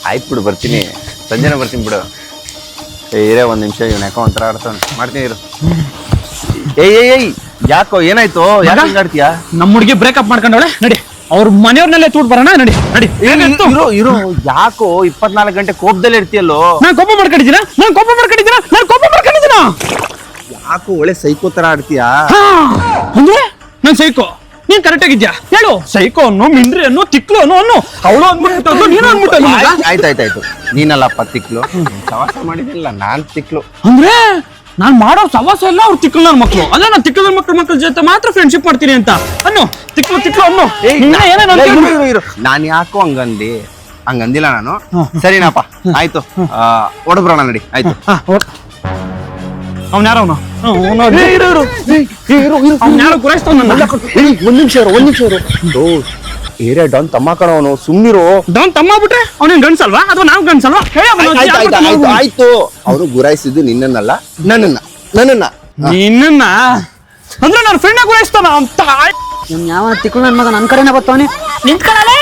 ಆಯ್ತು ಬಿಡು, ಬರ್ತೀನಿ, ಸಂಜೆನೆ ಬರ್ತೀನಿ ಬಿಡು. ಇರೇ ಒಂದ್ ನಿಮಿಷ, ಇವ್ನ ಯಾಕೋ ಒಂಥರ ಆಡ್ತಾನೆ, ಮಾಡ್ತೀನಿ ಇರು. ಏಯ್ ಯಾಕೋ ಏನಾಯ್ತು? ಯಾಕೆ ಹಿಂಗಾಡ್ತೀಯಾ? ನಮ್ಮ ಹುಡುಗಿ ಬ್ರೇಕಪ್ ಮಾಡ್ಕೊಂಡವಳೆ, ನಡಿ ಅವ್ರ ಮನೆಯವ್ರನ್ನೆಲ್ಲ ತೂಟ್ ಬರೋಣ, ನಡಿ ನಡಿ. ಇರು, ಯಾಕೋ 24 ಗಂಟೆ ಕೋಪದಲ್ಲಿ ಇರ್ತೀಯಲ್ಲೋ? ನಾನು ಕೋಪ ಮಾಡ್ಕೊಂಡಿದ್ದೀನ? ಯಾಕೋ ಒಳ್ಳೆ ಸೈಕೋ ತರ ಆಡ್ತೀಯಾ? ಅಂದ್ರೆ ನಾನ್ ಸೈಕೋ, ನೀನ್ ಕರೆಕ್ಟ್ ಆಗಿದ್ಯಾ ಹೇಳು? ಸೈಕೋ ಅನ್ನೋ, ಮಿಂದ್ರಿ ಅನ್ನೋ, ತಿಕ್ಲು ಅನ್ನೋ ಅವಳು ಅಂದ್ಬಿಟ್ಟು ನೀನು ಅಂದ್ಬಿಟ್ಟು. ಆಯ್ತಾಯ್ತಾಯ್ತು, ನೀನಲ್ಲಪ್ಪ ತಿಕ್ಲು, ಸವಾಸ ಮಾಡಿದಿಲ್ಲ, ನಾನ್ ತಿಕ್ಲು. ಅಂದ್ರೆ ನಾನ್ ಮಾಡೋ ಸವಾಸ ಎಲ್ಲ ಅವ್ರು ತಿಕ್ಲು ನನ್ನ ಮಕ್ಳು. ಅದೇ ನಾನು ತಿಕ್ಲು ಮಕ್ಳ ಜೊತೆ ಮಾತ್ರ ಫ್ರೆಂಡ್ಶಿಪ್ ಮಾಡ್ತೀನಿ ಅಂತ ಅನ್ನು ತಿಕ್ಲು ಅನ್ನು. ನಾನ್ ಯಾಕೋ ಹಂಗಂದಿಲ್ಲ ನಾನು. ಸರಿನಪ್ಪ, ಆಯ್ತು, ಹೊಡಬ್ರೋಣ ನಡಿ. ಆಯ್ತು. ಅವ್ನ ಯಾರು? ಯಾರು ಗುರಾಯಿಸ್ತಾವ? ಒಂದ್ ನಿಮಿಷ ಏರಿಯಾ ಡಾನ್ ತಮ್ಮ ಕಣವನು, ಸುಮ್ನಿರು. ಡಾನ್ ತಮ್ಮ ಬಿಟ್ರೆ ಅವನೇನ್ ಗಂಡ್ಸಲ್ವಾ ಅಥವಾ ನಾವು ಗಂಡ್ಸಲ್ವಾ? ಆಯ್ತು, ಅವನು ಗುರಾಯಿಸಿದ್ದು ನಿನ್ನನ್ನಲ್ಲ, ನನ್ನನ್ನ. ನಿನ್ನ ಅಂದ್ರೆ ನನ್ನ ಫ್ರೆಂಡ್ ಗುರಾಯಿಸ್ತಾನ ಅಂತ. ಯಾವ ತಿಕ್ಳು ನನ್ ಮಗ ನನ್ ಕಡೆನೇ ಬರ್ತಾವನೆ. ನಿಂತ್ಕೊಳ್ಳಲೇ